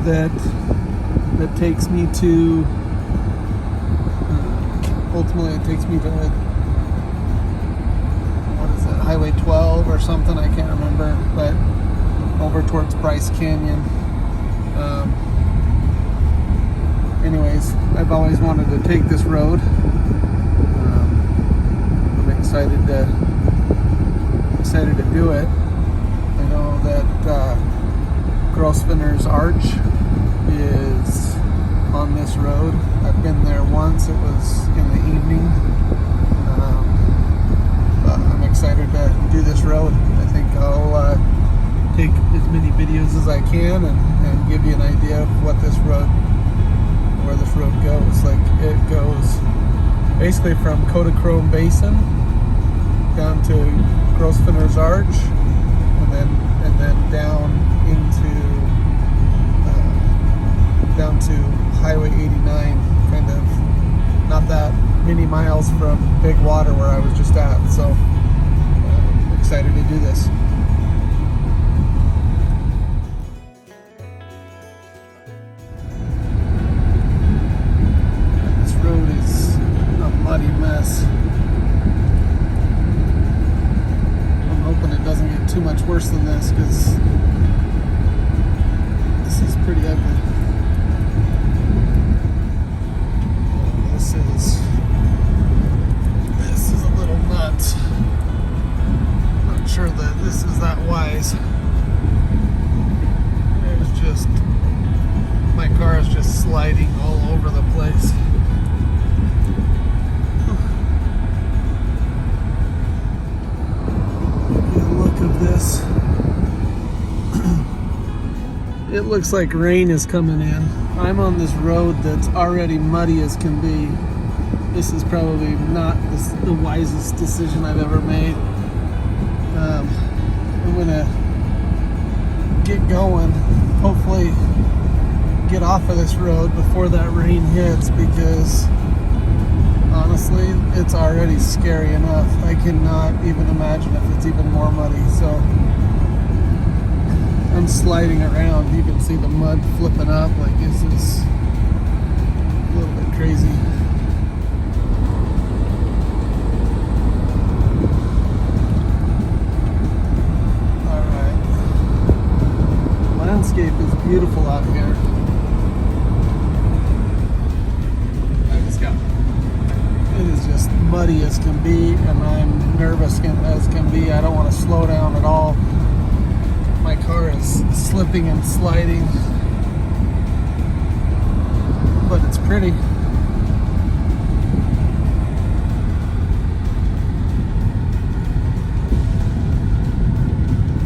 that takes me to ultimately it takes me to, what is it, Highway 12 or something, I can't remember, but over towards Bryce Canyon. Anyways, I've always wanted to take this road. I'm excited to do it. I know that Grosvenor's Arch is on this road. I've been there once. It was in the evening. But I'm excited to do this road. I think I'll take as many videos as I can and give you an idea of where this road goes. Like, it goes basically from Cottonwood Basin down to Grosvenor's Arch, and then down down to Highway 89, kind of not that many miles from Big Water where I was just at. So excited to do this. This road is a muddy mess. I'm hoping it doesn't get too much worse than this, because this is pretty ugly. This is a little nuts. Not sure that this is that wise. My car is just sliding all over the place. Give you a look of this. It looks like rain is coming in. I'm on this road that's already muddy as can be. This is probably not the wisest decision I've ever made. I'm gonna get going, hopefully get off of this road before that rain hits, because honestly, it's already scary enough. I cannot even imagine if it's even more muddy. So I'm sliding around. You can see the mud flipping up. Like, this is a little bit crazy. Alright. The landscape is beautiful out here. It is just muddy as can be, and I'm nervous as can be. I don't want to slow down at all. My car is slipping and sliding, but it's pretty.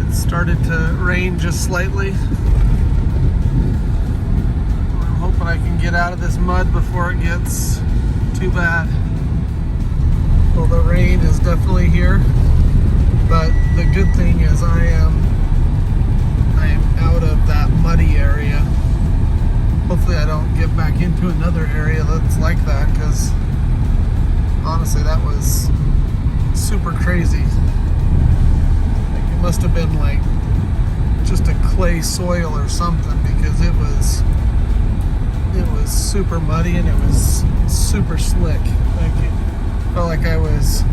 It started to rain just slightly. I'm hoping I can get out of this mud before it gets too bad. Well, the rain is definitely here, but the good thing is I am out of that muddy area. Hopefully I don't get back into another area that's like that, because honestly, that was super crazy. Like, it must have been like just a clay soil or something, because it was super muddy and it was super slick. Like, it felt like I was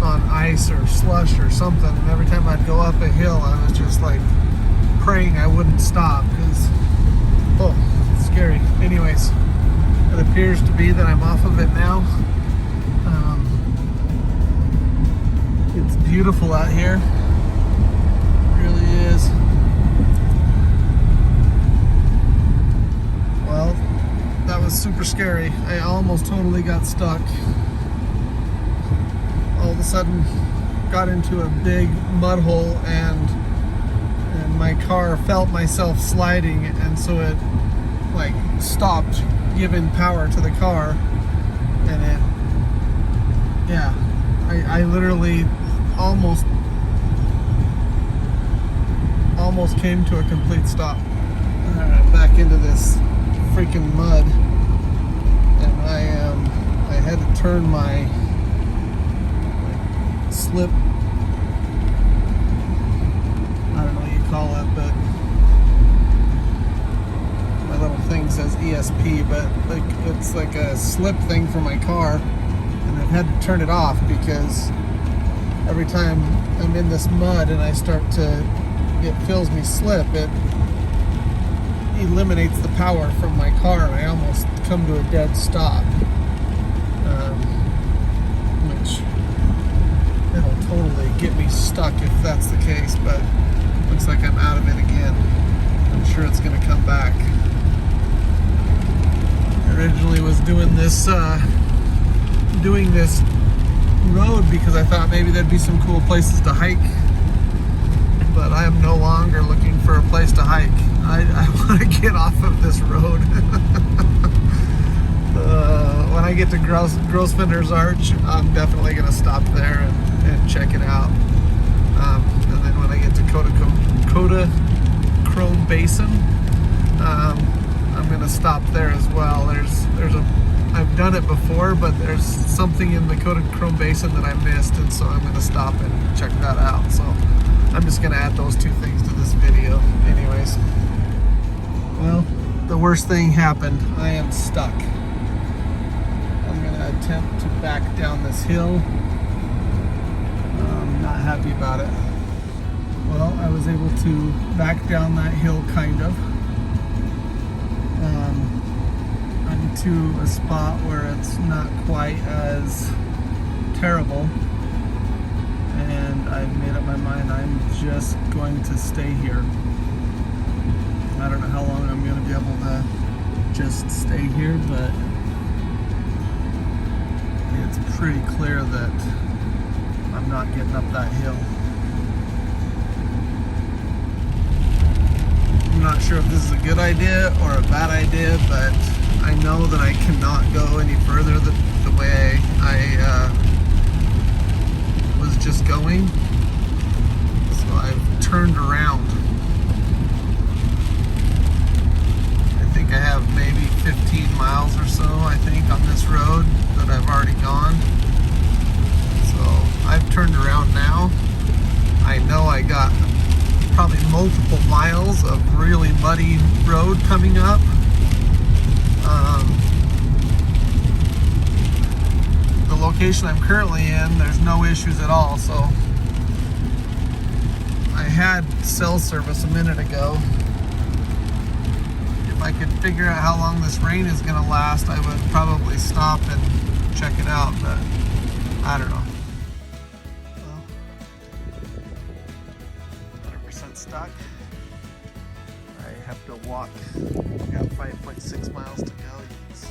on ice or slush or something, and every time I'd go up a hill, I was just like praying I wouldn't stop, because it's scary. Anyways, it appears to be that I'm off of it now. It's beautiful out here. It really is. Well, that was super scary. I almost totally got stuck. All of a sudden got into a big mud hole, and my car felt myself sliding, and so it like stopped giving power to the car, and I literally almost came to a complete stop. Alright, back into this freaking mud, and I had to turn my slip, I don't know what you call it, but my little thing says ESP, but like it's like a slip thing for my car, and I've had to turn it off because every time I'm in this mud and I start to, it feels me slip, it eliminates the power from my car and I almost come to a dead stop, which it'll totally get me stuck if that's the case, but looks like I'm out of it again. I'm sure it's going to come back. I originally was doing this road because I thought maybe there'd be some cool places to hike, but I am no longer looking for a place to hike. I want to get off of this road. When I get to Grosvenor's Arch, I'm definitely going to stop there and check it out. And then when I get to Cottonwood Basin, I'm going to stop there as well. I've done it before, but there's something in the Cottonwood Basin that I missed, and so I'm going to stop and check that out. So I'm just going to add those two things to this video anyways. Well, the worst thing happened. I am stuck. I'm going to attempt to back down this hill. I'm not happy about it. Well, I was able to back down that hill kind of. Into a spot where it's not quite as terrible, and I've made up my mind I'm just going to stay here. I don't know how long I'm going to be able to just stay here, but it's pretty clear that I'm not getting up that hill. I'm not sure if this is a good idea or a bad idea, but I know that I cannot go any further the way I was just going, so I've turned around. I think I have maybe 15 miles or so, I think, on this road that I've already gone. So I've turned around now. I know I got probably multiple miles of really muddy road coming up. The location I'm currently in, there's no issues at all, so I had cell service a minute ago. If I could figure out how long this rain is going to last, I would probably stop and check it out, but I don't know. Well, 100% stuck. I have to walk. I got 5.6 miles to go. You can see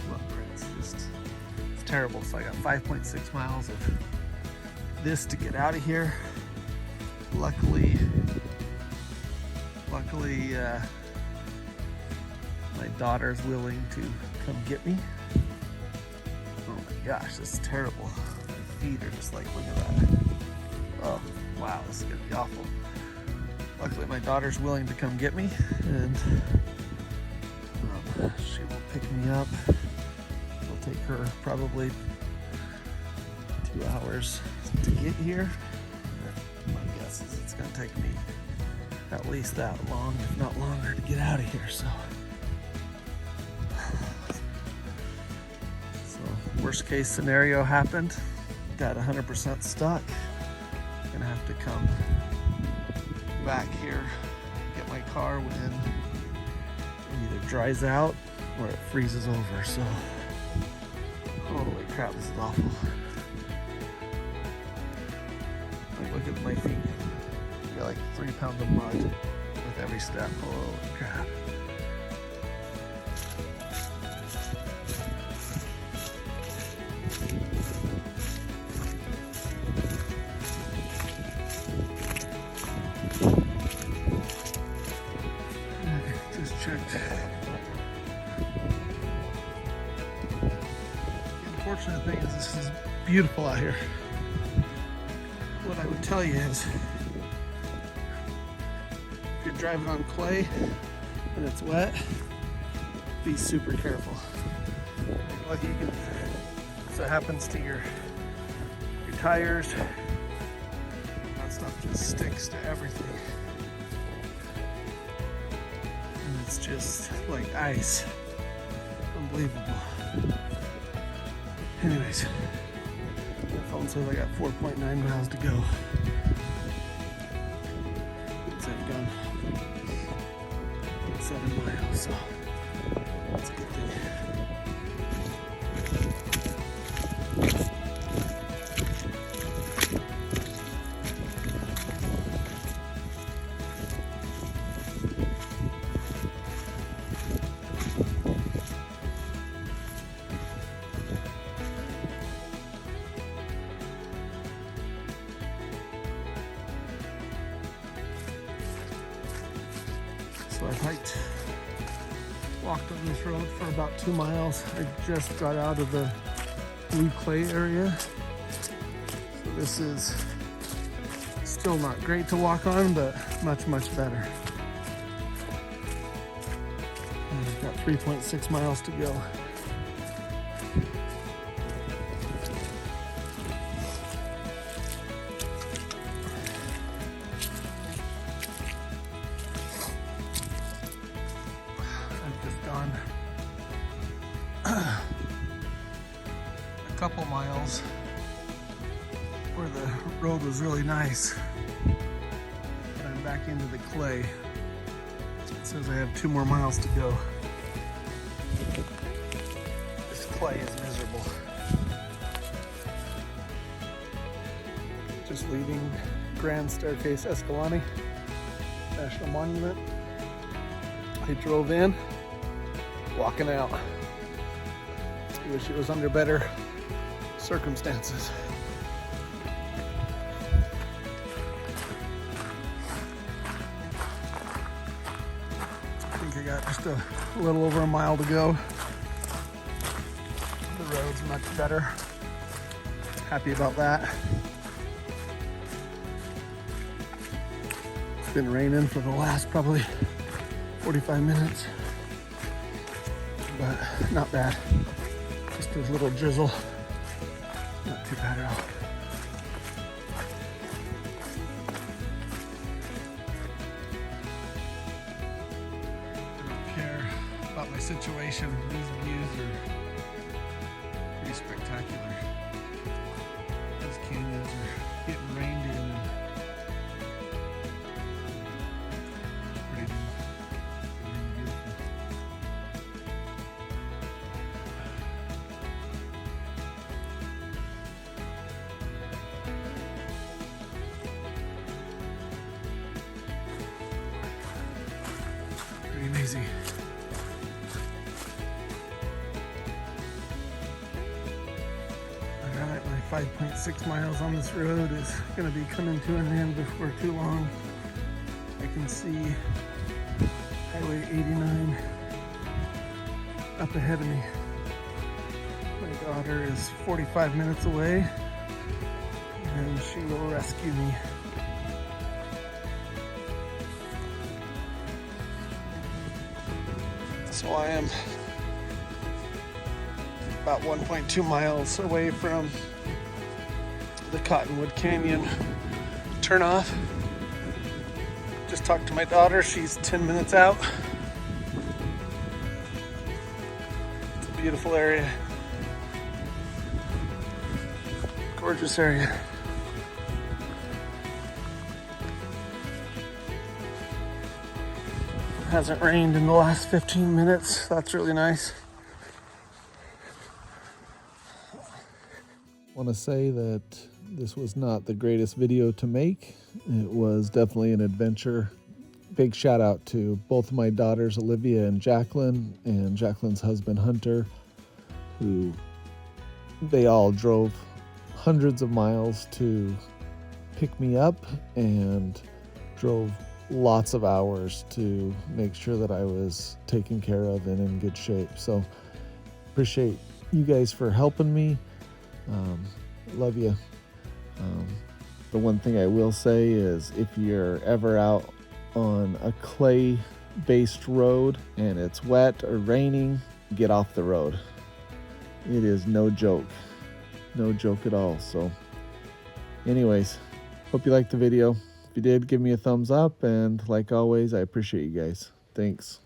footprints. It's terrible. So I got 5.6 miles of this to get out of here. Luckily, my daughter's willing to come get me. Oh my gosh, this is terrible. My feet are just like, look at that. Oh, wow, this is gonna be awful. Luckily, my daughter's willing to come get me, and she will pick me up. It'll take her probably 2 hours to get here. My guess is it's going to take me at least that long, if not longer, to get out of here. So worst case scenario happened. Got 100% stuck. Gonna have to come back here, get my car when it either dries out or it freezes over. So holy crap, this is awful. Like, look at my feet. I got like 3 pounds of mud with every step. Holy crap. The unfortunate thing is this is beautiful out here. What I would tell you is, if you're driving on clay and it's wet, be super careful. Like you can, if it happens to your tires, that stuff just sticks to everything. And It's just like ice. Unbelievable. Anyways, my phone says I got 4.9 miles to go. It's gone 7 miles, so that's a good thing. So I walked on this road for about 2 miles. I just got out of the blue clay area. So this is still not great to walk on, but much, much better. And I've got 3.6 miles to go. Gone a couple miles where the road was really nice, but I'm back into the clay. It says I have 2 more miles to go. This clay is miserable. Just leaving Grand Staircase Escalante National Monument. I drove in, walking out. I wish it was under better circumstances. I think I got just a little over a mile to go. The road's much better. Happy about that. It's been raining for the last probably 45 minutes. But not bad. Just a little drizzle. Not too bad at all. I don't care about my situation. These views are pretty spectacular. These canyons are getting rained in. Pretty beautiful. Pretty amazing. Alright, my 5.6 miles on this road is going to be coming to an end before too long. I can see Highway 89 up ahead of me. My daughter is 45 minutes away and she will rescue me. So I am about 1.2 miles away from the Cottonwood Canyon turnoff. Just talked to my daughter, she's 10 minutes out. It's a beautiful area. Gorgeous area. It hasn't rained in the last 15 minutes. That's really nice. I want to say that this was not the greatest video to make. It was definitely an adventure. Big shout out to both of my daughters, Olivia and Jacqueline's husband, Hunter, who they all drove hundreds of miles to pick me up and drove lots of hours to make sure that I was taken care of and in good shape. So appreciate you guys for helping me. Love you. The one thing I will say is if you're ever out on a clay-based road and it's wet or raining, get off the road. It is no joke. No joke at all. So anyways, hope you liked the video. If you did, give me a thumbs up, and like always, I appreciate you guys. Thanks.